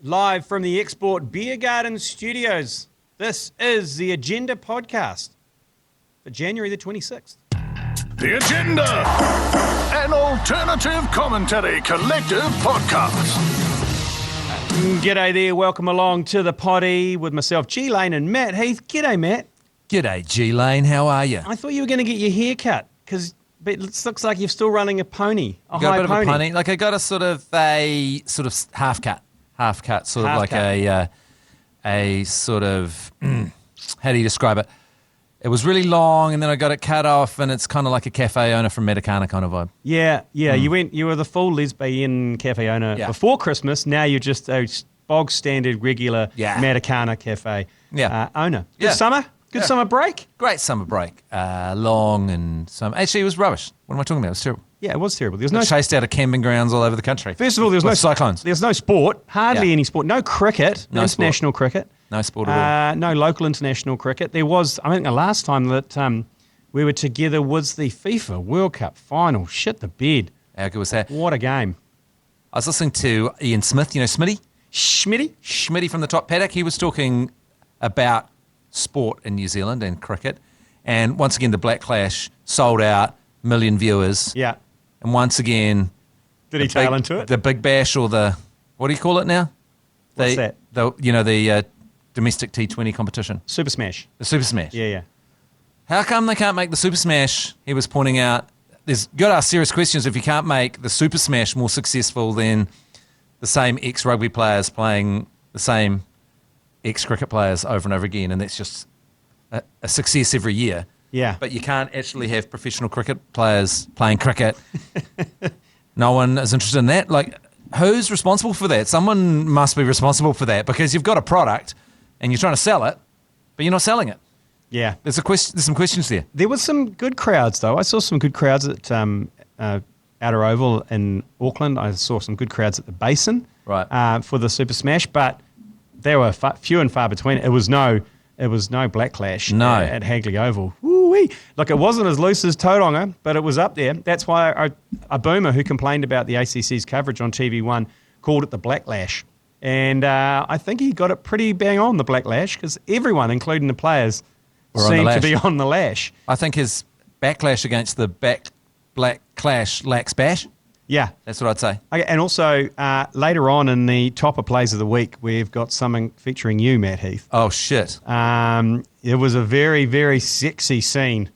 Live from the Export Beer Garden Studios, this is the Agenda Podcast for January the 26th. The Agenda, an alternative commentary collective podcast. G'day there, welcome along to the potty with myself, G Lane and Matt Heath. G'day, Matt. G'day, G Lane. How are you? I thought you were going to get your hair cut because it looks like you're still running a pony, a got high a bit pony. of a pony. Like I got a sort of half cut, sort of Half like cut. a sort of how do you describe it? It was really long, and then I got it cut off, and it's kind of like a cafe owner from Metacana kind of vibe. Yeah. You were the full lesbian cafe owner before Christmas. Now you're just a bog standard regular Matacana cafe owner. Good summer. Good summer break. Great summer break. Long and some. Actually, it was rubbish. What am I talking about? It was terrible. Yeah, it was terrible. There's no chased out of camping grounds all over the country. First of all, there's no cyclones. There's no sport. Hardly any sport. No cricket. No international cricket. No sport at all. No local international cricket. There was, I think, the last time that we were together was the FIFA World Cup final. Shit the bed. How good was that? What a game. I was listening to Ian Smith. You know Smitty? Schmitty from the top paddock. He was talking about sport in New Zealand and cricket. And once again, the Black Clash sold out, million viewers. Yeah. And once again... Did he tail into it? The Big Bash or the... What do you call it now? What's that? The domestic T20 competition. Super Smash. The Super Smash. Yeah. How come they can't make the Super Smash? He was pointing out, there's got to ask serious questions if you can't make the Super Smash more successful than the same ex-rugby players playing the same ex-cricket players over and over again, and that's just a success every year. Yeah. But you can't actually have professional cricket players playing cricket. No one is interested in that. Like, who's responsible for that? Someone must be responsible for that because you've got a product and you're trying to sell it, but you're not selling it. Yeah. There's some questions there. There was some good crowds, though. I saw some good crowds at Outer Oval in Auckland. I saw some good crowds at the Basin for the Super Smash, but they were few and far between. It was no Black Clash at Hagley Oval. Woo-wee. Look, it wasn't as loose as Tauranga, but it was up there. That's why a boomer who complained about the ACC's coverage on TV1 called it the Black Lash. And I think he got it pretty bang on, the Black Lash, because everyone, including the players, seemed to be on the lash. I think his backlash against the Black Clash lacks bash. Yeah. That's what I'd say. Okay, and also, later on in the Toppa Plays of the Week, we've got something featuring you, Matt Heath. Oh, shit. It was a very, very sexy scene.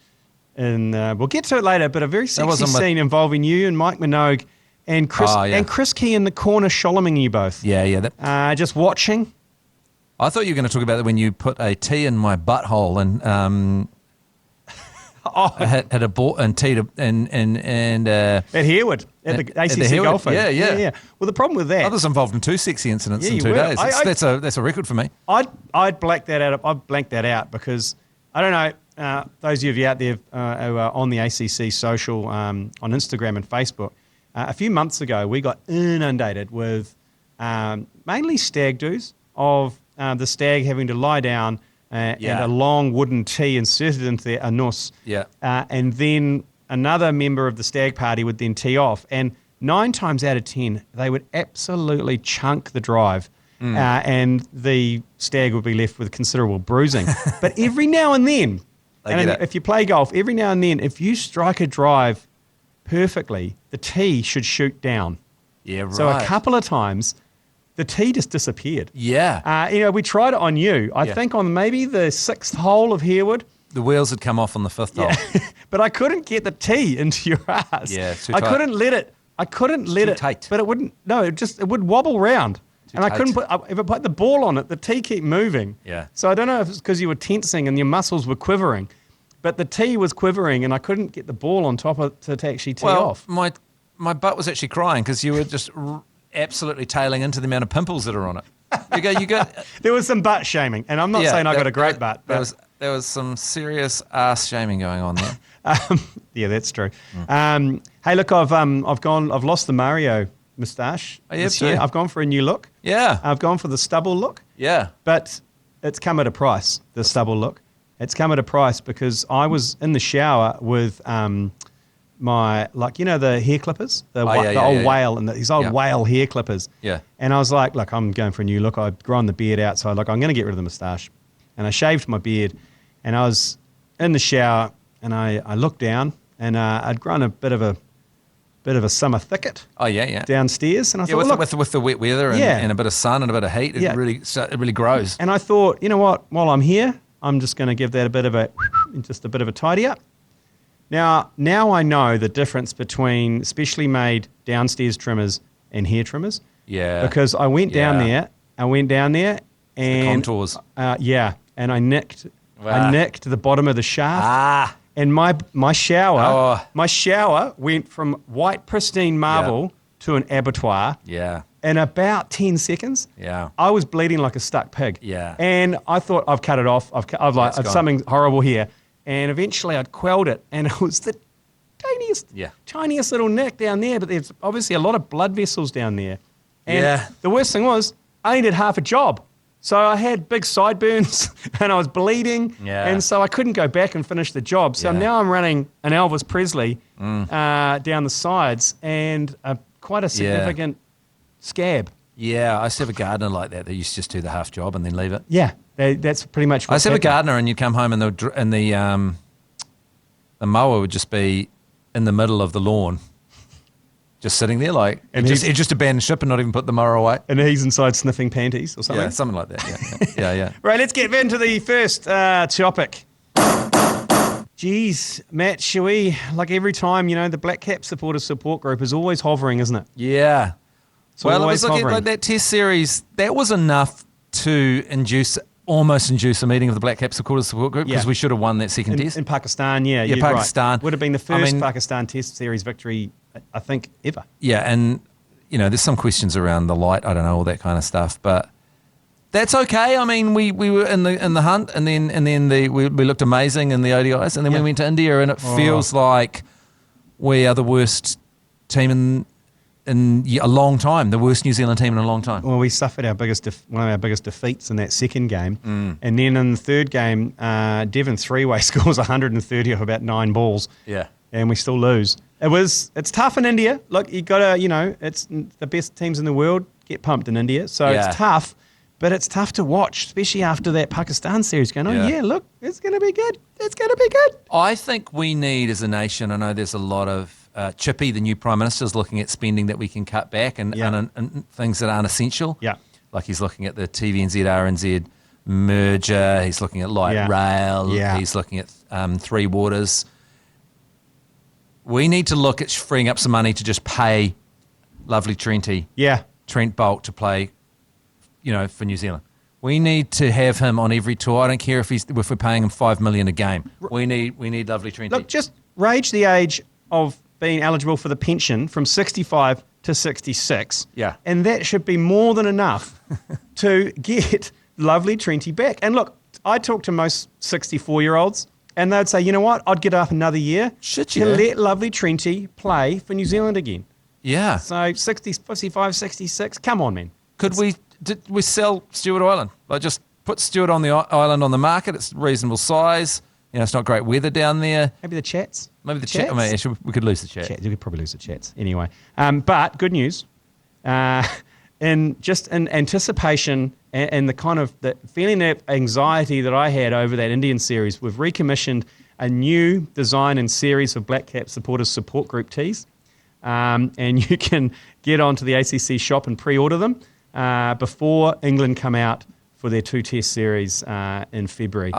We'll get to it later, but a very sexy scene involving you and Mike Minogue and Chris Key in the corner sholoming you both. Yeah. Just watching. I thought you were going to talk about that when you put a T in my butthole and... I had a ball and teed and at Harewood at the ACC golfer. Yeah. Well, the problem with that, I was involved in 2 sexy incidents in 2 days. That's a record for me. I'd blanked that out. I blanked that out because I don't know. Those of you out there who are on the ACC social on Instagram and Facebook, a few months ago we got inundated with mainly stag doos of the stag having to lie down. And a long wooden T inserted into their anus. Yeah. And then another member of the stag party would then tee off. And 9 times out of 10, they would absolutely chunk the drive. And the stag would be left with considerable bruising. But every now and then, if you play golf, every now and then, if you strike a drive perfectly, the tee should shoot down. Yeah, right. So a couple of times... the tee just disappeared. Yeah. We tried it on you. I think on maybe the 6th hole of Harewood. The wheels had come off on the 5th hole. But I couldn't get the tee into your ass. Yeah, too tight. I couldn't let it. Tight. But it wouldn't. No, it would wobble round. Too and tight. I couldn't if I put the ball on it, the tee kept moving. Yeah. So I don't know if it's because you were tensing and your muscles were quivering. But the tee was quivering and I couldn't get the ball on top of to actually tee off. My butt was actually crying because you were just... absolutely tailing into the amount of pimples that are on it. You go. There was some butt shaming, and I'm not saying I got a great butt. But there was some serious ass shaming going on there. Yeah, that's true. Hey, look, I've lost the Mario moustache this year. I've gone for a new look. Yeah, I've gone for the stubble look. Yeah, but it's come at a price. The stubble look. It's come at a price because I was in the shower with my the hair clippers, the yeah, old yeah. whale and these old Yeah. whale hair clippers. Yeah. And I was like, look, I'm going for a new look. I'd grown the beard out, so I'm going to get rid of the moustache. And I shaved my beard, and I was in the shower, and I looked down, and I'd grown a bit of a summer thicket. Oh yeah. Downstairs, and I Yeah, thought, with the wet weather and, Yeah. and a bit of sun and a bit of heat, Yeah. it really grows. And I thought, you know what? While I'm here, I'm just going to give that a bit of a tidy up. Now I know the difference between specially made downstairs trimmers and hair trimmers. Yeah. Because I went down Yeah. there, and contours. and I nicked Wow. the bottom of the shaft. Ah. And my shower Oh. went from white pristine marble to an abattoir Yeah. in about 10 seconds. Yeah. I was bleeding like a stuck pig. Yeah. And I thought, I've cut it off. I've It's gone. something horrible here. And eventually I'd quelled it, and it was the tiniest little nick down there, but there's obviously a lot of blood vessels down there. And Yeah. the worst thing was, I only did half a job. So I had big sideburns and I was bleeding. Yeah. And so I couldn't go back and finish the job. So Yeah. now I'm running an Elvis Presley down the sides and quite a significant scab. Yeah, I used to have a gardener like that used to just do the half job and then leave it. Yeah, that's pretty much what I used to have a gardener, and you'd come home and the mower would just be in the middle of the lawn, just sitting there And he'd just abandon ship and not even put the mower away. And he's inside sniffing panties or something. Yeah, something like that. Yeah. Right, let's get into the first topic. Geez, Matt, shall we, like every time, the Black Cap supporters support group is always hovering, isn't it? Yeah. Well, it always was like hovering. that test series. That was enough to almost induce a meeting of the Black Cap supporters support group, because Yeah. we should have won that second test. In Pakistan, yeah. Yeah, you're right. Pakistan. Would have been the first I mean- Pakistan test series victory, I think, ever. Yeah, and there's some questions around the light. I don't know, all that kind of stuff, but that's okay. I mean, we were in the hunt, and then we looked amazing in the ODIs, and then we Yeah. went to India, and it feels like we are the worst team in a long time, the worst New Zealand team in a long time. Well, we suffered one of our biggest defeats in that second game. Mm. And then in the third game, Devon three-way scores 130 off about 9 balls. Yeah. And we still lose. It's tough in India. Look, you got to, it's the best teams in the world get pumped in India. So Yeah. it's tough, but it's tough to watch, especially after that Pakistan series going, look, it's going to be good. It's going to be good. I think we need, as a nation, I know there's a lot of Chippy, the new Prime Minister, is looking at spending that we can cut back and things that aren't essential. Yeah. Like he's looking at the TVNZ, RNZ merger. He's looking at light rail. Yeah. He's looking at Three Waters. We need to look at freeing up some money to just pay lovely Trent Boult to play, for New Zealand. We need to have him on every tour. I don't care if we're paying him $5 million a game. We need lovely Trent. Look, just range the age of being eligible for the pension from 65 to 66. Yeah. And that should be more than enough to get lovely Trenty back. And look, I talk to most 64-year-olds, and they'd say, you know what, I'd get up another year to let lovely Trenty play for New Zealand again. Yeah. So 60, 55, 66, come on, man. Did we sell Stewart Island? Like, just put Stewart on the island on the market. It's reasonable size. It's not great weather down there. Maybe the Chats. Maybe the chat. I mean, actually, we could lose the chat. You could probably lose the Chats anyway. But good news, in anticipation and the kind of the feeling of anxiety that I had over that Indian series, we've recommissioned a new design and series of Black Cap supporters support group tees, and you can get onto the ACC shop and pre-order them before England come out for their 2-test series in February.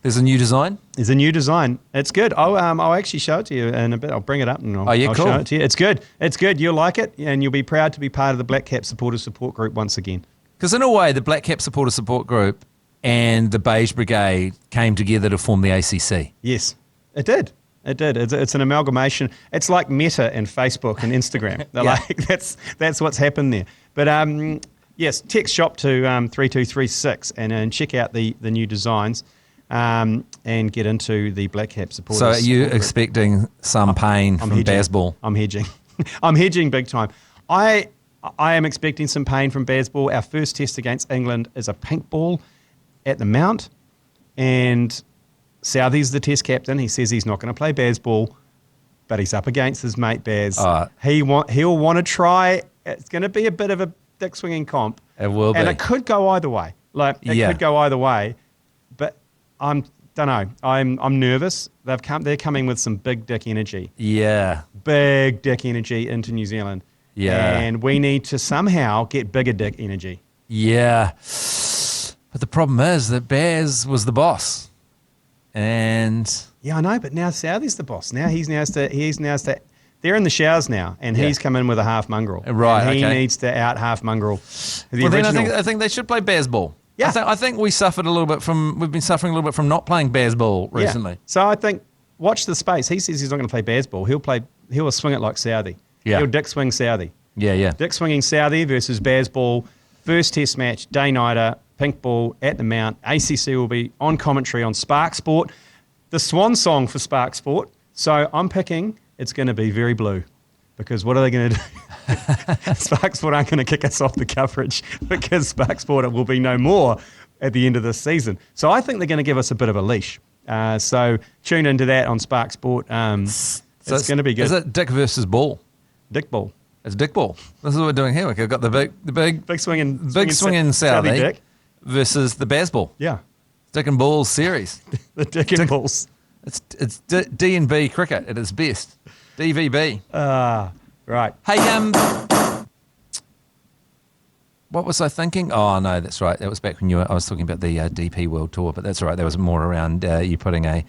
There's a new design? There's a new design. It's good. I'll actually show it to you in a bit. I'll bring it up and I'll cool. show it to you. It's good. It's good. You'll like it, and you'll be proud to be part of the Black Cap supporters support group once again. Because in a way, the Black Cap supporter support group and the Beige Brigade came together to form the ACC. Yes, it did. It did. It's an amalgamation. It's like Meta and Facebook and Instagram. They're like that's what's happened there. But yes, text shop to 3236 and check out the new designs and get into the Black Cap supporters. So are you support group. expecting some pain from Baz Ball? I'm hedging. I'm hedging big time. I am expecting some pain from Baz Ball. Our first test against England is a pink ball at the Mount, and Southee's the test captain. He says he's not going to play Baz Ball, but he's up against his mate Baz. Oh. He'll want to try. It's going to be a bit of a dick swinging comp. It will be. And it could go either way. It could go either way. But don't know. I'm nervous. They're coming with some big dick energy. Yeah. Big dick energy into New Zealand. Yeah. And we need to somehow get bigger dick energy. Yeah. But the problem is that Baz was the boss. And yeah, I know, but now Southee's the boss. Now he's now they're in the showers now, and he's come in with a half mongrel. Right, and he okay. needs to out half mongrel the well, original. then I think they should play Baz Ball. Yeah. I think we've been suffering a little bit from not playing Baz Ball recently. Yeah. So I think watch the space. He says he's not going to play Baz Ball. He'll swing it like Southee. Yeah. He'll dick swing Southee. Yeah. Dick swinging Southee versus Baz Ball. First test match, day-nighter, pink ball at the Mount. ACC will be on commentary on Spark Sport. The swan song for Spark Sport. So I'm picking it's going to be very blue. Because what are they going to do? Spark Sport aren't going to kick us off the coverage because Spark Sport will be no more at the end of this season. So I think they're going to give us a bit of a leash. So tune into that on Spark Sport. It's going to be good. Is it Dick versus Ball? Dick Ball. It's Dick Ball. This is what we're doing here. We've got the big swinging Southee Dick versus the Baz Ball. Yeah. Dick and Balls series. The Dick and Balls. It's D&B cricket at its best. DVB. Right. Hey, what was I thinking? Oh no, that's right. That was back when I was talking about the DP World Tour, but that's all right. That was more around you putting a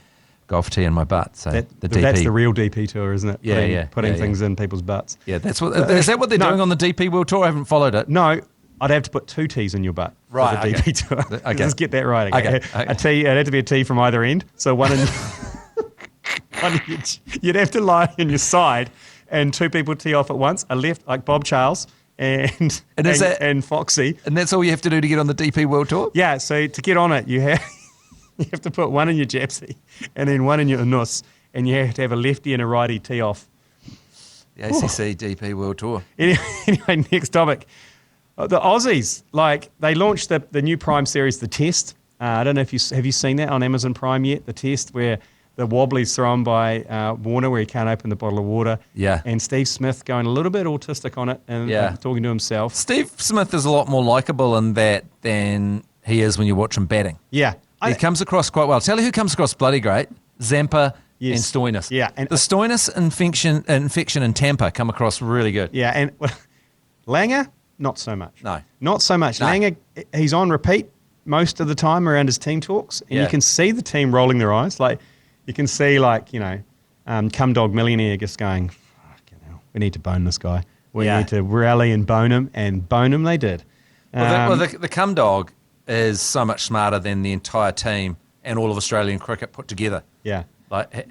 golf tee in my butt. So that's DP. the real DP tour, isn't it? Putting things in people's butts. Yeah, that's what. Is that what they're doing on the DP World Tour? I haven't followed it. No, I'd have to put 2 tees in your butt. Right, for the DP tour. Okay. Let's get that right. Okay. Okay. A tee. It'd have to be a tee from either end. So one in. You'd have to lie on your side, and 2 people tee off at once. A left, like Bob Charles and Foxy. And that's all you have to do to get on the DP World Tour? Yeah. So to get on it, you have to put one in your Japsy and then one in your Nus, and you have to have a lefty and a righty tee off. The ACC DP World Tour. Anyway, next topic. The Aussies, they launched the new Prime series, The Test. I don't know if have you seen that on Amazon Prime yet? The Test, where the wobbly's thrown by Warner, where he can't open the bottle of water. Yeah. And Steve Smith going a little bit autistic on it and talking to himself. Steve Smith is a lot more likeable in that than he is when you watch him batting. Yeah. He comes across quite well. Tell you who comes across bloody great. Zampa and Stoinis. Yeah. And the Stoinis infection and Tampa come across really good. Yeah. And Langer, not so much. No. Not so much. No. Langer, he's on repeat most of the time around his team talks. And you can see the team rolling their eyes. You can see, Cum Dog Millionaire just going, fucking hell, we need to bone this guy. We need to rally and bone him they did. The Cum Dog is so much smarter than the entire team and all of Australian cricket put together. Yeah.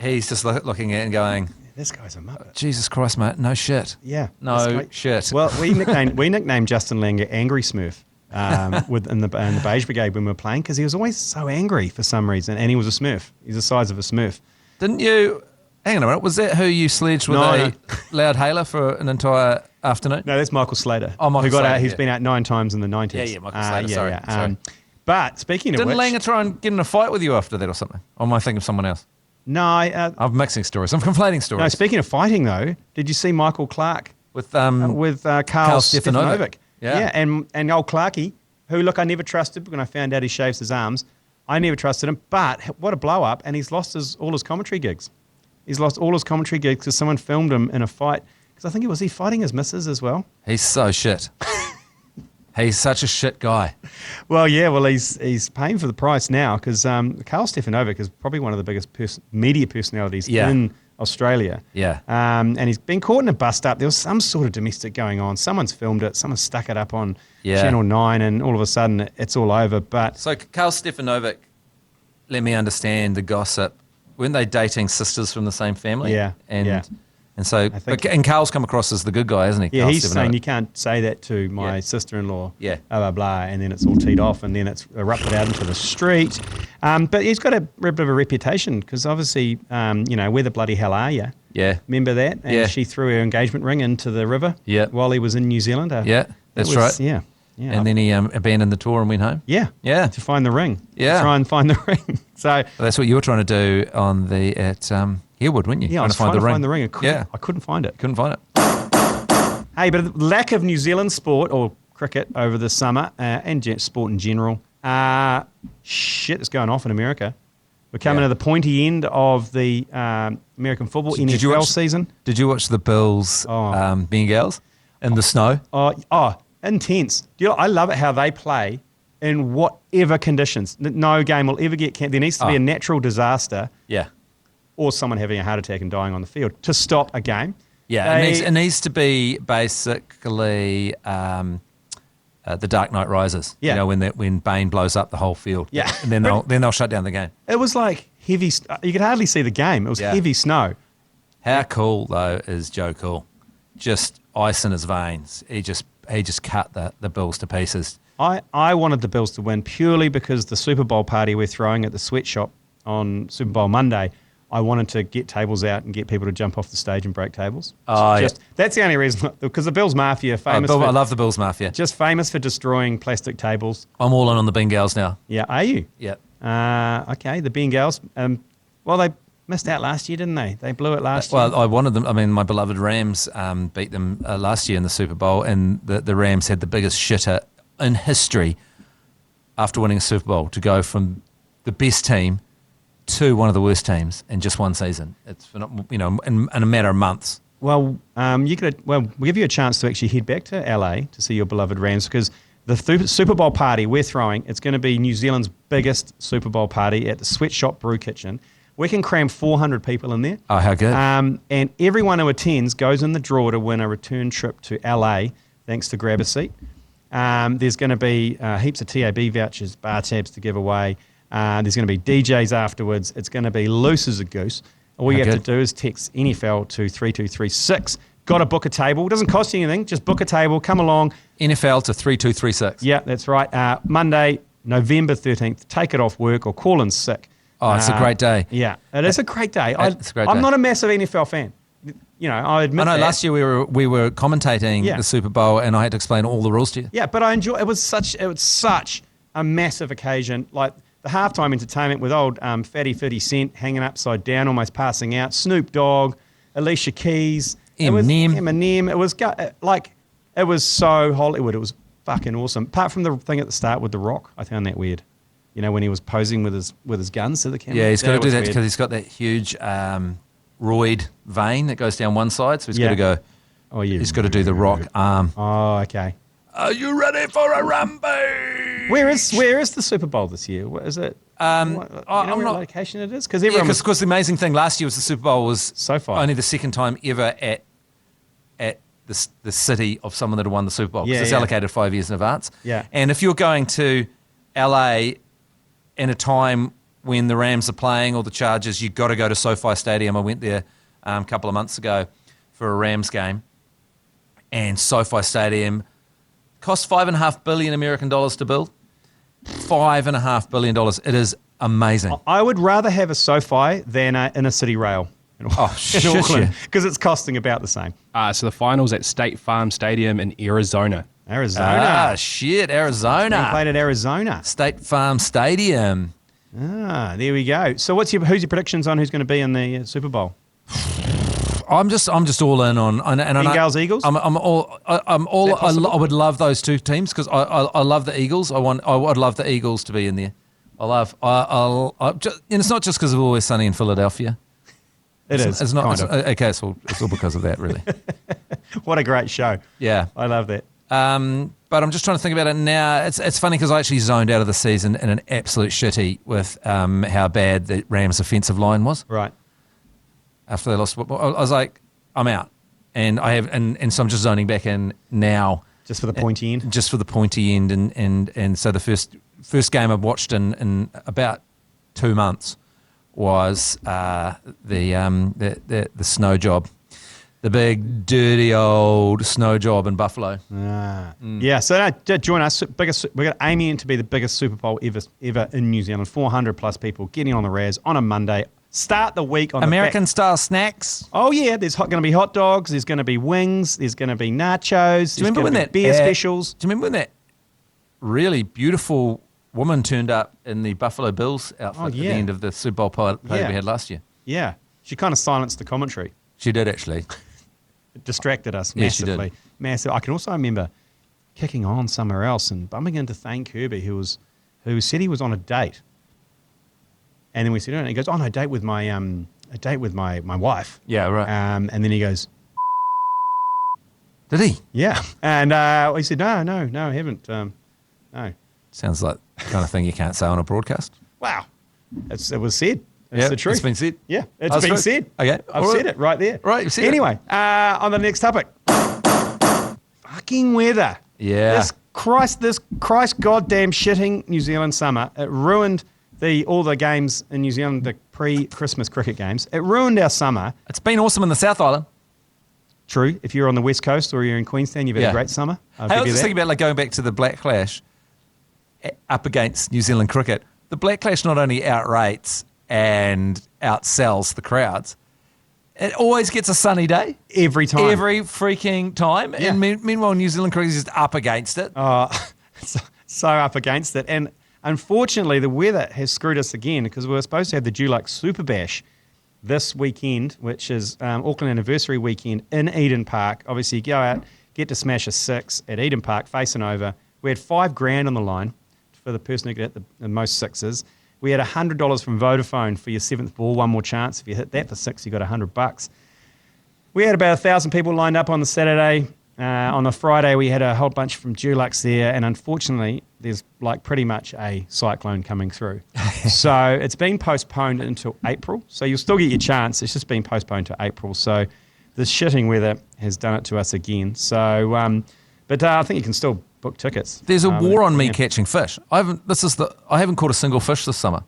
He's just looking at it and going, this guy's a muppet. Jesus Christ, mate, no shit. Yeah. No shit. Well, we nicknamed Justin Langer Angry Smurf in the Beige Brigade when we were playing, because he was always so angry for some reason, and he was a Smurf. He's the size of a Smurf. Didn't you... Hang on a minute. Was that who you sledged with a loud hailer for an entire afternoon? No, that's Michael Slater. Oh, Michael Slater. He's been out 9 times in the 90s. Yeah, Michael Slater. Sorry. But speaking of which... Didn't Langer try and get in a fight with you after that or something? Or am I thinking of someone else? No. I'm mixing stories. I'm conflating stories. No, speaking of fighting, though, did you see Michael Clarke? With Carl Stefanovic. Yeah. And old Clarkey, who, look, I never trusted when I found out he shaves his arms. I never trusted him. But what a blow-up. And he's lost all his commentary gigs. He's lost all his commentary gigs because someone filmed him in a fight. Because I think he fighting his missus as well. He's so shit. He's such a shit guy. Well, yeah. Well, he's paying for the price now because Carl Stefanovic is probably one of the biggest media personalities in Australia. Yeah. And he's been caught in a bust-up. There was some sort of domestic going on. Someone's filmed it. Someone stuck it up on Channel 9, and all of a sudden it's all over. But so Carl Stefanovic, let me understand the gossip. Weren't they dating sisters from the same family? Yeah. And so, and Carl's come across as the good guy, isn't he? Yeah, Carl he's Stefanovic. saying you can't say that to my sister-in-law. Yeah. Blah, blah, blah. And then it's all teed off, and then it's erupted out into the street. But he's got a bit of a reputation because obviously, where the bloody hell are you? Yeah. Remember that? And she threw her engagement ring into the river while he was in New Zealand. That's right. Yeah. And then he abandoned the tour and went home? Yeah. To find the ring. Yeah. To try and find the ring. So that's what you were trying to do on the Harewood, weren't you? Yeah, I was trying to find the ring. I couldn't find it. Couldn't find it. Hey, but the lack of New Zealand sport or cricket over the summer and sport in general, shit is going off in America. We're coming to the pointy end of the American football NFL season. Did you watch the Bills Bengals in the snow? Oh, intense. I love it how they play in whatever conditions. No game will ever get cancelled. There needs to be a natural disaster. Yeah. Or someone having a heart attack and dying on the field to stop a game. Yeah, it needs to be basically the Dark Knight Rises. Yeah. When Bane blows up the whole field. Yeah. And then they'll shut down the game. It was like heavy. You could hardly see the game. It was heavy snow. How cool though is Joe Cool? Just ice in his veins. He just cut the Bills to pieces. I wanted the Bills to win purely because the Super Bowl party we're throwing at the sweatshop on Super Bowl Monday. I wanted to get tables out and get people to jump off the stage and break tables. That's the only reason, because the Bills Mafia famous. I love the Bills Mafia. Just famous for destroying plastic tables. I'm all in on the Bengals now. Yeah, are you? Yeah. Okay, the Bengals. Well, they missed out last year, didn't they? They blew it last year. Well, I wanted them. I mean, my beloved Rams beat them last year in the Super Bowl, and the Rams had the biggest shitter in history after winning a Super Bowl to go from the best team to one of the worst teams in just one season. It's in a matter of months. Well, we'll give you a chance to actually head back to LA to see your beloved Rams, because the Super Bowl party we're throwing, it's going to be New Zealand's biggest Super Bowl party at the Sweatshop Brew Kitchen. We can cram 400 people in there. Oh, how good. And everyone who attends goes in the draw to win a return trip to LA, thanks to Grab a Seat. There's going to be heaps of TAB vouchers, bar tabs to give away. There's going to be DJs afterwards. It's going to be loose as a goose. All you have to do is text NFL to 3236. Got to book a table. It doesn't cost you anything. Just book a table. Come along. NFL to 3236. Yeah, that's right. Monday, November 13th. Take it off work or call in sick. Oh, it's a great day. Yeah, it is a great day. It's a great day. I'm not a massive NFL fan. I admit that. Last year we were commentating the Super Bowl, and I had to explain all the rules to you. Yeah, but I enjoy. It was such a massive occasion. Like the halftime entertainment with old Fatty 50 Cent hanging upside down, almost passing out. Snoop Dogg, Alicia Keys, Eminem. It was so Hollywood. It was fucking awesome. Apart from the thing at the start with The Rock, I found that weird. When he was posing with his guns to the camera. Yeah, he's got to do that because he's got that huge roid vein that goes down one side, so he's got to go. Oh, yeah. He's got to do the Rock arm. Oh, okay. Are you ready for a Rambo? Where is the Super Bowl this year? What is it? I'm what not location it is, because because the amazing thing last year was the Super Bowl was SoFi. Only the second time ever at the city of someone that had won the Super Bowl, because it's allocated 5 years in advance. Yeah, and if you're going to LA in a time when the Rams are playing or the Chargers, you've got to go to SoFi Stadium. I went there a couple of months ago for a Rams game, and SoFi Stadium cost $5.5 billion American dollars to build. $5.5 billion. It is amazing. I would rather have a SoFi than an inner city rail in Auckland, because it's costing about the same. So the finals at State Farm Stadium in Arizona. Arizona. Arizona. Being played at Arizona. State Farm Stadium. There we go. So who's your predictions on who's going to be in the Super Bowl? I'm just all in on Bengals, Eagles. I would love those two teams because I love the Eagles. I would love the Eagles to be in there. And it's not just because of Always Sunny in Philadelphia. It's not. Okay, it's all because of that, really. What a great show. Yeah, I love that. But I'm just trying to think about it now. It's funny because I actually zoned out of the season in an absolute shitty with how bad the Rams' offensive line was. Right. After they lost, I was like, I'm out, and so I'm just zoning back in now. Just for the pointy end. Just for the pointy end, and so the first game I've watched in about 2 months was the snow job. The big, dirty old snow job in Buffalo. Yeah, so join us. We're aiming to be the biggest Super Bowl ever in New Zealand. 400 plus people getting on the Raz on a Monday. Start the week on American-style snacks. Oh, yeah. There's going to be hot dogs. There's going to be wings. There's going to be nachos. Do you remember when that beer specials? Do you remember when that really beautiful woman turned up in the Buffalo Bills outfit at the end of the Super Bowl party we had last year? Yeah. She kind of silenced the commentary. She did actually. It distracted us Yeah, she did. massively. Massive. I can also remember kicking on somewhere else and bumping into Thane Kirby, who said he was on a date. And then we said, and he goes, "Oh no, a date with my wife." Yeah, right. And then he goes, Did he? "Yeah," and we said, "No, I haven't. No." Sounds like the kind of thing you can't say on a broadcast. Wow, it was said. It's Yeah, the truth. it's been said. Yeah, it's That's been right. said. Okay, I've all right. said it right there. Right, you've said it. Anyway, on the next topic, fucking weather. Yeah. This Christ goddamn shitting New Zealand summer. It ruined all the games in New Zealand, the pre-Christmas cricket games. It ruined our summer. It's been awesome in the South Island. True. If you're on the West Coast or you're in Queenstown, you've had a great summer. I'll Hey, I give was you just that. thinking about like going back to the Black Clash up against New Zealand cricket. The Black Clash not only outrates and outsells the crowds, it always gets a sunny day. Every time. Every freaking time. Yeah. And meanwhile, New Zealand cricket is just up against it. So up against it. And unfortunately, the weather has screwed us again because we were supposed to have the Dulux Super Bash this weekend, which is Auckland Anniversary weekend in Eden Park. Obviously, you go out, get to smash a 6 at Eden Park, facing over. We had $5,000 on the line for the person who could hit the most sixes. We had $100 from Vodafone for your 7th ball, one more chance. If you hit that for 6, you got $100. We had about 1,000 people lined up on the Saturday. On the Friday, we had a whole bunch from Dulux there, and unfortunately, there's like pretty much a cyclone coming through. So it's been postponed until April. So you'll still get your chance. It's just been postponed to April. So the shitting weather has done it to us again. So, but I think you can still book tickets. There's a war on me yeah. catching fish. I haven't caught a single fish this summer.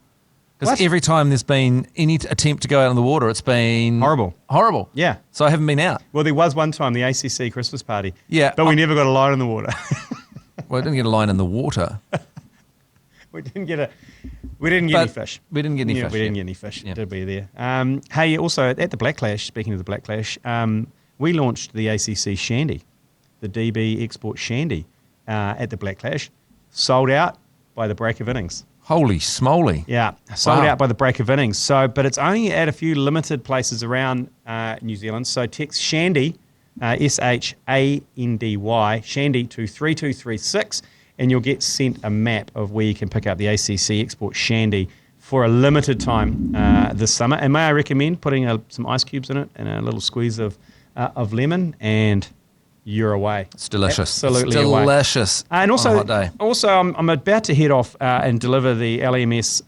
Because What? every time there's been any attempt to go out on the water, it's been horrible. Yeah. So I haven't been out. Well, there was one time, the ACC Christmas party. Yeah. But we never got a line in the water. Well, I didn't get a line in the water. we didn't get any fish. We didn't get any fish. We didn't yeah. get any fish, Yeah. did we there? Hey, also at the Black Clash, speaking of the Black Clash, we launched the ACC Shandy, the DB Export Shandy at the Black Clash. Sold out by the break of innings. Holy smoly. Yeah, sold Wow. out by the break of innings. So, but it's only at a few limited places around New Zealand. So text Shandy, SHANDY, Shandy to 3236, and you'll get sent a map of where you can pick up the ACC Export Shandy for a limited time this summer. And may I recommend putting some ice cubes in it and a little squeeze of lemon, and you're away. It's delicious. Absolutely It's away. delicious. And also, on a hot day. I'm about to head off and deliver the LMS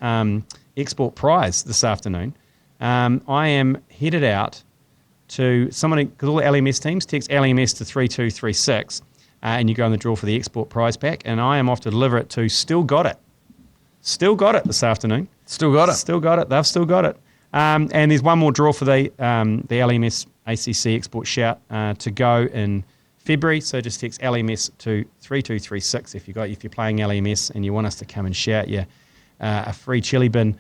export prize this afternoon. I am headed out to someone, because all the LMS teams text LMS to 3236, and you go in the draw for the export prize pack. And I am off to deliver it to Still Got It. Still Got It this afternoon. Still got it. Still got it. They've still got it. And there's one more draw for the LMS ACC export shout to go in February. So just text LMS to 3236 if you're playing LMS and you want us to come and shout you a free chili bin.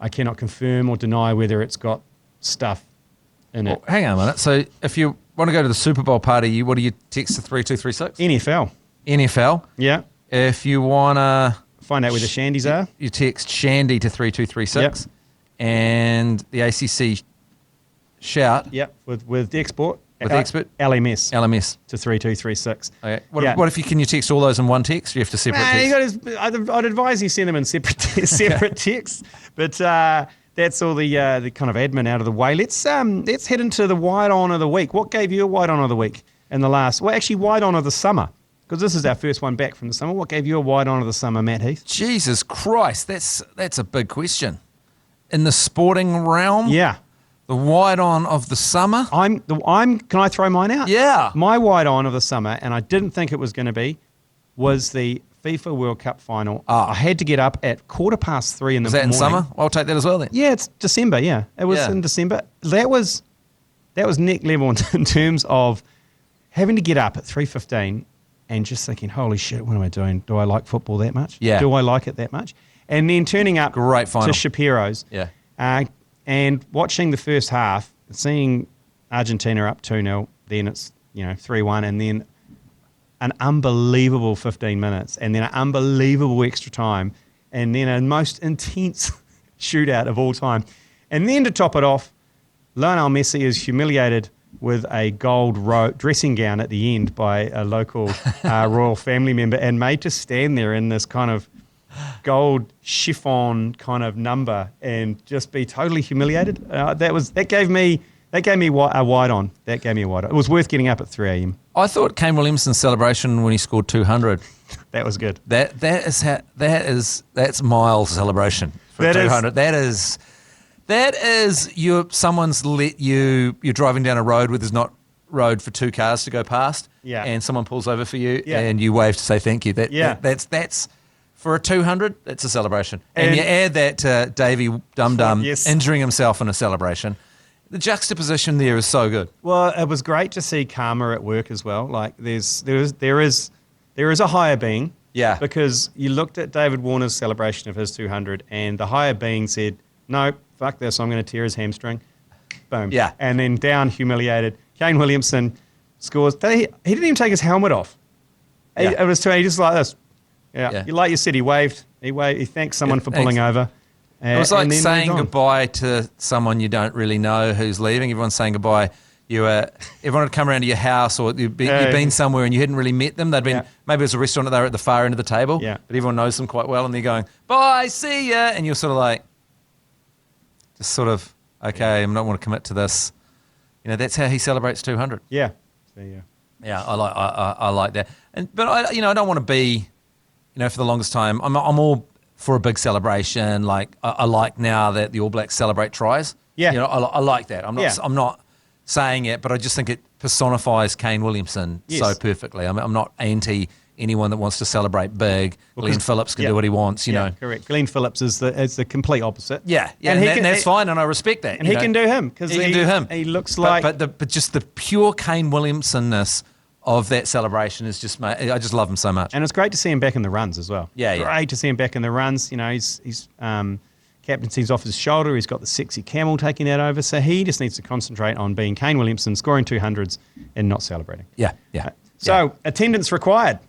I cannot confirm or deny whether it's got stuff in it. Well, hang on a minute. So if you want to go to the Super Bowl party, what do you text to 3236? NFL. NFL. Yeah. If you want to Find out where the shandies are. you text Shandy to 3236. Yep. And the ACC shout Yep. With the export. With the export? LMS LMS. to 3236. Okay. Yeah. What if can you text all those in one text? Or you have to separate text? I'd advise you send them in separate texts, but that's all the kind of admin out of the way. Let's head into the wide on of the week. What gave you a wide on of the week in the last? Well, actually, wide on of the summer, because this is our first one back from the summer. What gave you a wide on of the summer, Matt Heath? Jesus Christ, that's a big question. In the sporting realm, Yeah, the wide on of the summer. Can I throw mine out? Yeah. My wide on of the summer, and I didn't think it was going to be, was the FIFA World Cup final. I had to get up at 3:15 in the Was that morning. in summer? I'll take that as well then. Yeah, it's December. Yeah, it was Yeah. in December. That was neck level in terms of having to get up at 3:15 and just thinking, "Holy shit, what am I doing? Do I like football that much? Yeah. Do I like it that much?" And then turning up Great final. to Shapiro's, Yeah. and watching the first half, seeing Argentina up 2-0, then it's 3-1, and then an unbelievable 15 minutes, and then an unbelievable extra time, and then a most intense shootout of all time. And then to top it off, Lionel Messi is humiliated with a gold dressing gown at the end by a local royal family member and made to stand there in this kind of gold chiffon kind of number and just be totally humiliated. That gave me a wide on. That gave me a wide on. It was worth getting up at 3 a.m. I thought Kane Williamson's celebration when he scored 200. That was good. That's Miles' celebration for That 200. That is you're driving down a road where there's not road for two cars to go past. Yeah. And someone pulls over for you Yeah. and you wave to say thank you. That's for a 200, that's a celebration. And you add that to Davey Dum Dum Yes. injuring himself in a celebration. The juxtaposition there is so good. Well, it was great to see karma at work as well. Like there is a higher being. Yeah. Because you looked at David Warner's celebration of his 200 and the higher being said, no, fuck this, I'm going to tear his hamstring. Boom. Yeah. And then down, humiliated. Kane Williamson scores. He didn't even take his helmet off. Yeah. It was he just like this. Yeah. Yeah. Like you said, he waved. He thanked someone for pulling over. It was like and then saying moved on. goodbye to someone you don't really know who's leaving. Everyone's saying goodbye. Everyone would come around to your house or you'd been somewhere and you hadn't really met them. They'd been, maybe it was a restaurant that they were at the far end of the table, Yeah. but everyone knows them quite well and they're going, bye, see ya. And you're sort of like, just sort of, okay, I'm not want to commit to this. You know, that's how he celebrates 200. Yeah. So, yeah. Yeah, I like that. But I don't want to be, for the longest time, I'm all for a big celebration. Like I like now that the All Blacks celebrate tries. Yeah. I like that. I'm not saying it, but I just think it personifies Kane Williamson so perfectly. I'm not anti anyone that wants to celebrate big. Glenn Phillips can do what he wants, you know. Correct. Glenn Phillips is the complete opposite. Yeah, and that's fine, and I respect that. And he can do him because he can do him. He looks like, but just the pure Kane Williamsonness of that celebration is just, I just love him so much. and it's great to see him back in the runs as well. Yeah. Great to see him back in the runs. You know, he's captaincy's off his shoulder. He's got the sexy camel taking that over. So he just needs to concentrate on being Kane Williamson, scoring 200s and not celebrating. Yeah. So attendance required.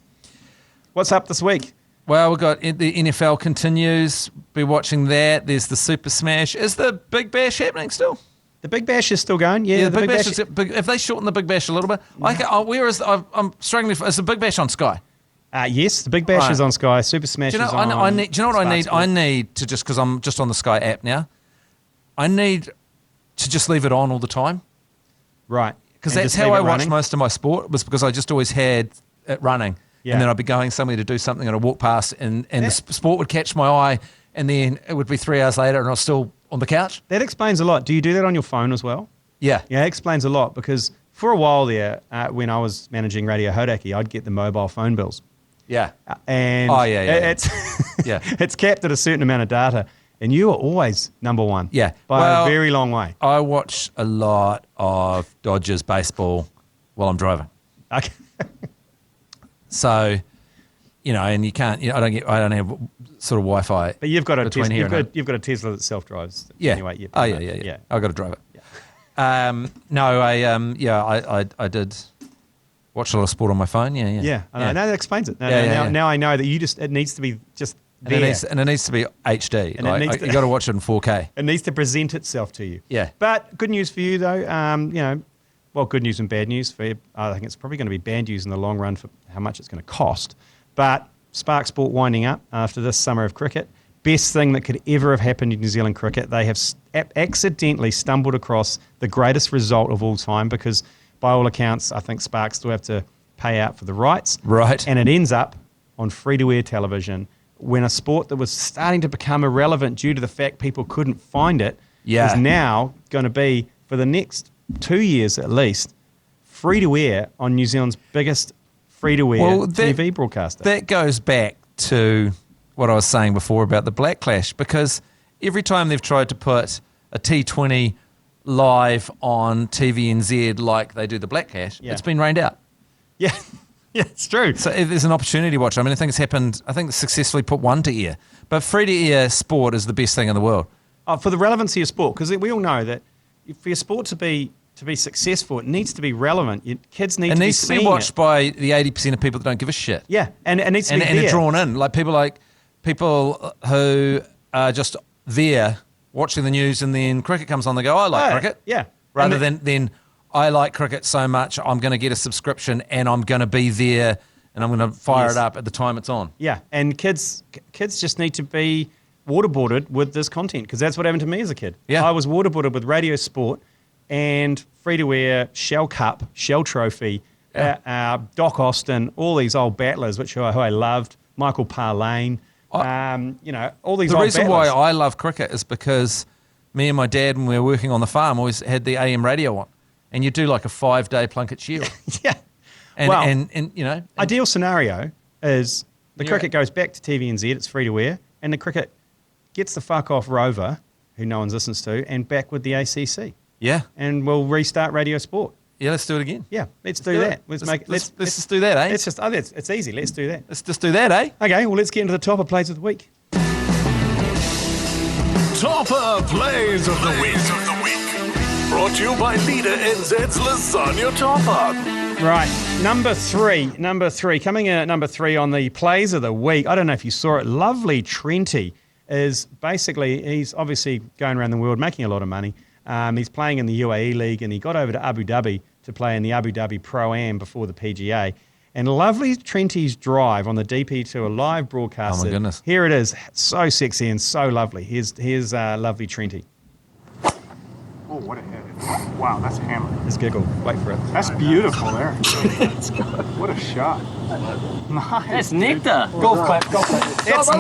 What's up this week? Well, we've got the NFL continues. Be watching that. There's the Super Smash. Is the Big Bash happening still? The Big Bash is still going. Yeah, the Big Bash. If they shorten the Big Bash a little bit, I'm struggling. Is the Big Bash on Sky? Yes, the Big Bash is on Sky. Super Smash is on. Do you know what I need? Spark I need to just, because I'm just on the Sky app now, I need to just leave it on all the time. Right. Because And that's just how leave I it watched running? most of my sport, was because I just always had it running. Yeah. And then I'd be going somewhere to do something and I'd walk past and the sport would catch my eye, and then it would be 3 hours later and I was still on the couch. That explains a lot. Do you do that on your phone as well? Yeah. Yeah, it explains a lot because for a while there, when I was managing Radio Hodaki, I'd get the mobile phone bills. Yeah. And it's Yeah. it's capped at a certain amount of data, and you are always number one. Yeah. By a very long way. I watch a lot of Dodgers baseball while I'm driving. Okay. So, and you can't. I don't have sort of Wi-Fi. But you've got a between Tesla, here and you've got a Tesla that self-drives. Yeah. Anyway, Yeah. I got to drive it. No, I did watch a lot of sport on my phone. Yeah. Yeah. I know. No, that explains it. Yeah. Now I know that it needs to be just And there. it needs to be HD. And it needs to- you got to watch it in 4K. It needs to present itself to you. Yeah. But good news for you, though. Well, good news and bad news for you. I think it's probably going to be bad news in the long run for how much it's going to cost. But Spark Sport winding up after this summer of cricket. Best thing that could ever have happened in New Zealand cricket. They have accidentally stumbled across the greatest result of all time because, by all accounts, I think Spark still have to pay out for the rights. Right. And it ends up on free-to-air television when a sport that was starting to become irrelevant due to the fact people couldn't find it is now going to be, for the next 2 years at least, free-to-air on New Zealand's biggest free-to-air TV broadcaster. That goes back to what I was saying before about the Black Clash, because every time they've tried to put a T20 live on TVNZ like they do the Black Clash, it's been rained out. Yeah. Yeah, it's true. So if there's an opportunity to watch, I think it's happened. I think they successfully put one to air, but free-to-air sport is the best thing in the world. For the relevancy of sport, because we all know that for your sport to be successful, it needs to be relevant. Kids need to be seeing it. It needs to be watched by the 80% of people that don't give a shit. Yeah, and it needs to be there. And drawn in. Like people who are just there watching the news and then cricket comes on, they go, I like cricket. Yeah. Rather than I like cricket so much, I'm going to get a subscription and I'm going to be there and I'm going to fire it up at the time it's on. Yeah, and kids just need to be waterboarded with this content because that's what happened to me as a kid. Yeah. I was waterboarded with Radio Sport and free-to-air Shell Cup, Shell Trophy, Doc Austin, all these old battlers, who I loved, Michael Parlane, all these The old reason battlers. why I love cricket is because me and my dad, when we were working on the farm, always had the AM radio on. And you do like a 5-day Plunket Shield. Yeah. And Ideal scenario is the cricket goes back to TVNZ, it's free-to-air, and the cricket gets the fuck off Rover, who no one listens to, and back with the ACC. Yeah. And we'll restart Radio Sport. Yeah, let's do it again. Yeah, let's do that. Let's just do that, eh? It's easy. Let's do that. Let's just do that, eh? Okay, well, let's get into the Toppa Plays of the Week. Topper Plays of the Week. Brought to you by Leader NZ's Lasagna Topper. Right, number three. Coming in at number 3 on the Plays of the Week. I don't know if you saw it. Lovely Trenty is basically, he's obviously going around the world making a lot of money. He's playing in the UAE League and he got over to Abu Dhabi to play in the Abu Dhabi Pro-Am before the PGA. And lovely Trenty's drive on the DP to a live broadcast. Oh, my goodness. Here it is. So sexy and so lovely. Here's lovely Trenty. Oh, what a hit. Wow, that's a hammer. Let's giggle. Wait for it. That's beautiful there. What a shot. Nice. That's nectar. Golf clap. That's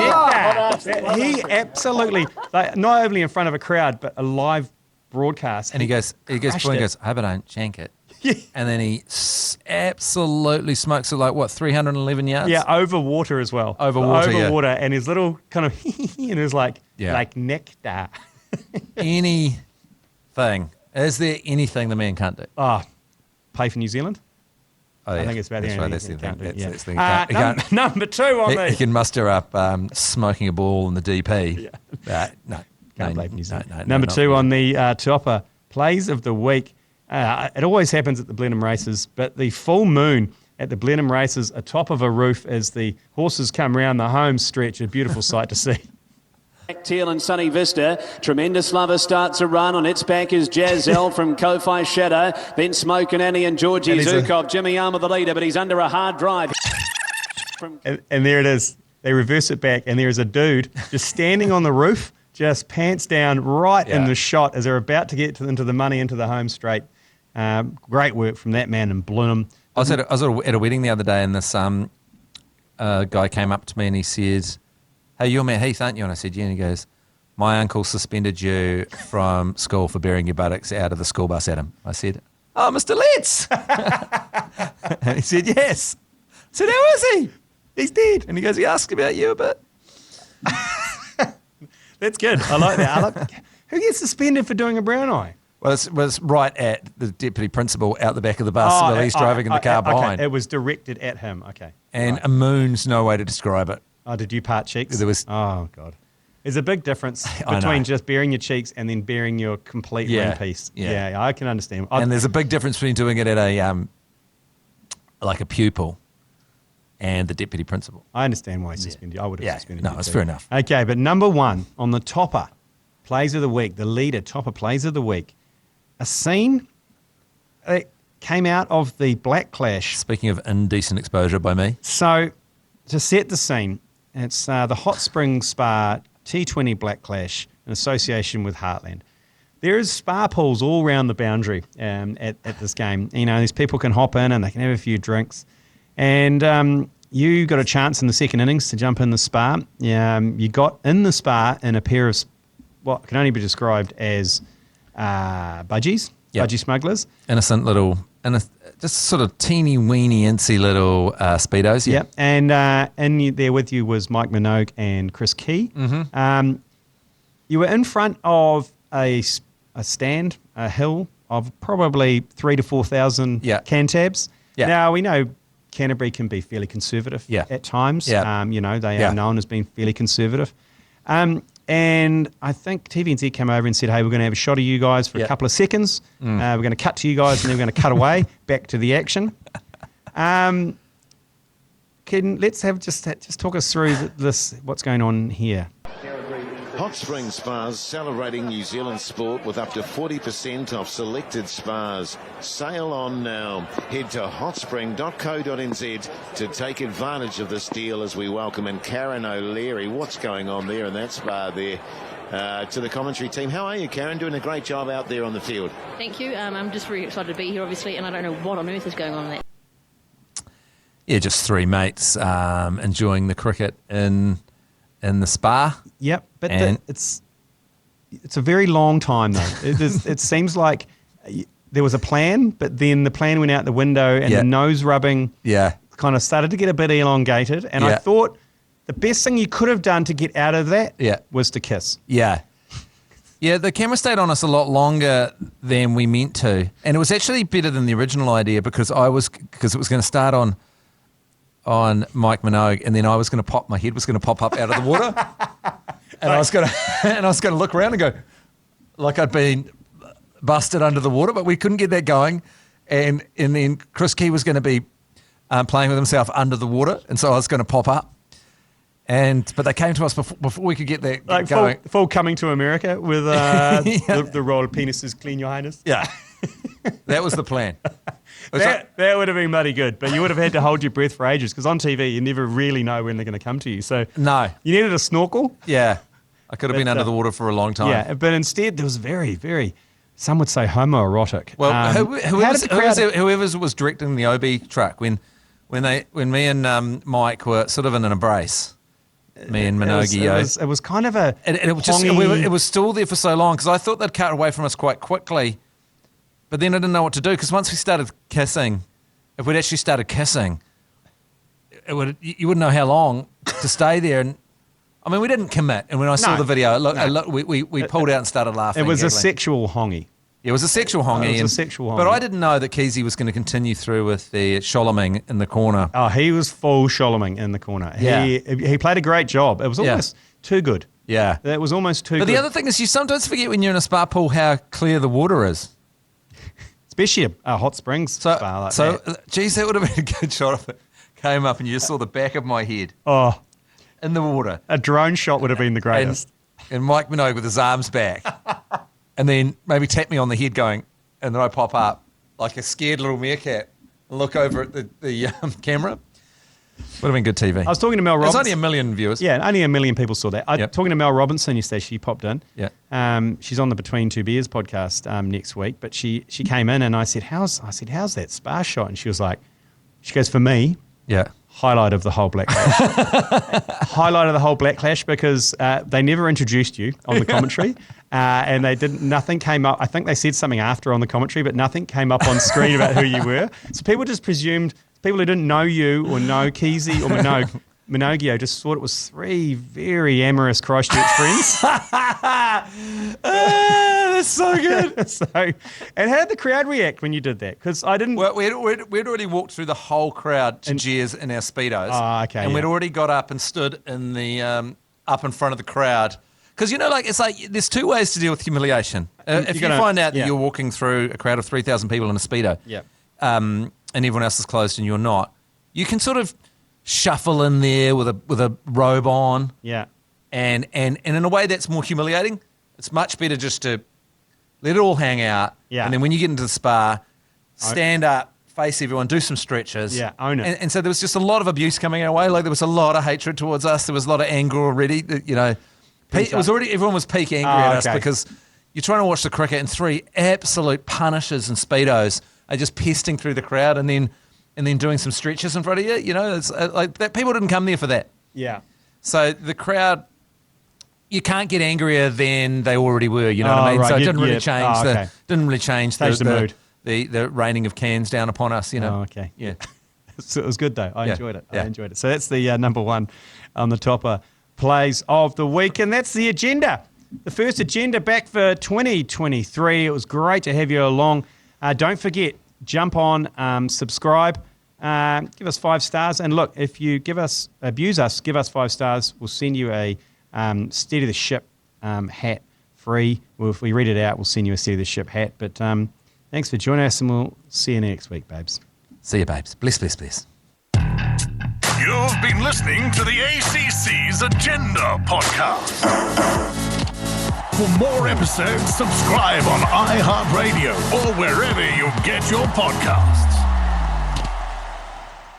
nectar. He absolutely, not only in front of a crowd, but a live broadcast. And he goes, crushed I it. hope I don't shank it. Yeah. And then he absolutely smokes it like, 311 yards? Yeah, over water as well. Over water, and his little kind of, and it was like nectar. Anything. Is there anything the man can't do? Oh, play for New Zealand? Oh, yeah. I think it's about that's the right. only That's the thing thing. he That's the can't thing. do. He can't. Number 2 on He the... can muster up smoking a ball in the DP. No. Can't play for New Zealand. No, Number not 2 really. on the Topper Plays of the Week. It always happens at the Blenheim races, but the full moon at the Blenheim races atop of a roof as the horses come round the home stretch, a beautiful sight to see. Teal and Sunny Vista. Tremendous Lover starts a run. On its back is Jazelle from Ko-Fi Shadow. Then Smoke and Annie and Georgie And he's a- Zukov. Jimmy Armour the leader, but he's under a hard drive. And there it is. They reverse it back, and there is a dude just standing on the roof, just pants down right in the shot as they're about to get into the money into the home straight. Great work from that man in Blenheim. I was at a wedding the other day, and this guy came up to me and he said, "Hey, you're Matt Heath, aren't you?" And I said, "Yeah." And he goes, "My uncle suspended you from school for burying your buttocks out of the school bus at him." I said, "Oh, Mr. Letts." And he said, "Yes." I said, "How is he?" "He's dead." And he goes, "He asked about you a bit." That's good. I like that. Who gets suspended for doing a brown eye? Well, it was right at the deputy principal out the back of the bus while he's driving in the car behind. It was directed at him. Okay. And a moon's no way to describe it. Oh, did you part cheeks? There was- Oh, God. There's a big difference I know. between just bearing your cheeks and then bearing your complete ring piece. Yeah. Yeah, I can understand. And there's a big difference between doing it at a like a pupil and the deputy principal. I understand why he suspended you. I would have suspended you. No, it's too. fair enough. Okay, but number 1 on the Topper Plays of the Week, the leader Topper Plays of the Week, a scene that came out of the Black Clash. Speaking of indecent exposure by me. So, to set the scene, it's the Hot Springs Spa T20 Black Clash in association with Heartland. There is spa pools all around the boundary at this game. You know, these people can hop in and they can have a few drinks. And you got a chance in the second innings to jump in the spa. You got in the spa in a pair of what can only be described as budgies, budgie smugglers. Innocent little, just sort of teeny weeny incy little Speedos. Yeah. Yep. And in there with you was Mike Minogue and Chris Key. Mm-hmm. You were in front of a stand, a hill of probably 3,000 to 4,000 Cantabs. Yeah. Now, we know Canterbury can be fairly conservative at times. Yeah. You know, they are known as being fairly conservative. And I think TVNZ came over and said, "Hey, we're going to have a shot of you guys for a couple of seconds. We're going to cut to you guys, and then we're going to cut away back to the action." Let's have just talk us through this. What's going on here? Hot Spring Spas celebrating New Zealand sport with up to 40% off selected spas. Sail on now. Head to hotspring.co.nz to take advantage of this deal as we welcome in Karen O'Leary. What's going on there in that spa there? To the commentary team. How are you, Karen? Doing a great job out there on the field. Thank you. I'm just really excited to be here, obviously, and I don't know what on earth is going on there. Yeah, just three mates enjoying the cricket in the spa. Yep, but it's a very long time though. It seems like there was a plan, but then the plan went out the window, and the nose rubbing kind of started to get a bit elongated. And I thought the best thing you could have done to get out of that was to kiss. Yeah. Yeah, the camera stayed on us a lot longer than we meant to, and it was actually better than the original idea because it was going to start on Mike Minogue, and then my head was going to pop up out of the water, and I was going to look around and go like I'd been busted under the water, but we couldn't get that going, and then Chris Key was going to be playing with himself under the water, and so I was going to pop up, but they came to us before we could get that going. Full Coming to America with the role of penises, clean your highness. Yeah, that was the plan. That would have been bloody good, but you would have had to hold your breath for ages because on TV you never really know when they're going to come to you. So no, you needed a snorkel. Yeah, I could have been under the water for a long time. Yeah, but instead there was very, very, some would say homoerotic. Well, whoever was directing the OB truck when me and Mike were sort of in an embrace. Me and Minogue. It was kind of a. It was still there for so long because I thought they'd cut away from us quite quickly. But then I didn't know what to do because once we started kissing, if we'd actually started kissing, you wouldn't know how long to stay there. And I mean, we didn't commit. And when I saw the video, we pulled out and started laughing. It was a sexual hongy. It was a sexual hongy. But I didn't know that Keezy was going to continue through with the sholoming in the corner. Oh, he was full sholoming in the corner. Yeah. He played a great job. It was almost too good. Yeah. That was almost too good. But the other thing is you sometimes forget when you're in a spa pool how clear the water is. Especially a hot springs spa like that. Geez, that would have been a good shot if it came up and you just saw the back of my head in the water. A drone shot would have been the greatest. And Mike Minogue with his arms back. And then maybe tap me on the head going, and then I pop up like a scared little meerkat and look over at the camera. Would have been good TV. I was talking to Mel Robinson. There's only 1 million viewers. Yeah, only 1 million people saw that. I was talking to Mel Robinson yesterday. She popped in. Yeah. She's on the Between Two Beers podcast next week. But she came in and I said, how's that spa shot? And she goes, for me, highlight of the whole Black Clash. Highlight of the whole Black Clash because they never introduced you on the commentary. And nothing came up. I think they said something after on the commentary, but nothing came up on screen about who you were. So people just presumed, people who didn't know you or know Keezy or Minogue just thought it was three very amorous Christchurch friends. That's so good. And how did the crowd react when you did that? Because I didn't. Well, we'd already walked through the whole crowd to cheers in our Speedos. Oh, okay. And we'd already got up and stood in the up in front of the crowd. Because, it's like there's two ways to deal with humiliation. If you find out that you're walking through a crowd of 3,000 people in a Speedo, and everyone else is closed and you're not, you can sort of shuffle in there with a robe on. Yeah. And in a way that's more humiliating. It's much better just to let it all hang out. Yeah. And then when you get into the spa, stand up, face everyone, do some stretches. Yeah, own it. And so there was just a lot of abuse coming our way. Like there was a lot of hatred towards us. There was a lot of anger already. It was already, everyone was peak angry at us because you're trying to watch the cricket and three absolute punishers in Speedos are just pesting through the crowd and then doing some stretches in front of you. It's like that. People didn't come there for that. Yeah. So the crowd, you can't get angrier than they already were. You know what I mean? Right. So it didn't really change the mood. The raining of cans down upon us. Oh, okay. Yeah. So it was good though. I enjoyed it. I enjoyed it. So that's the number one on the Toppa plays of the week, and that's the agenda. The first agenda back for 2023. It was great to have you along. Don't forget, jump on, subscribe, give us 5 stars, and look, if you abuse us, give us 5 stars. We'll send you a Steady the Ship hat free. Well, if we read it out, we'll send you a Steady the Ship hat. But thanks for joining us, and we'll see you next week, babes. See you, babes. Bless, bless, bless. You've been listening to the ACC's Agenda podcast. For more episodes, subscribe on iHeartradio or wherever you get your podcasts.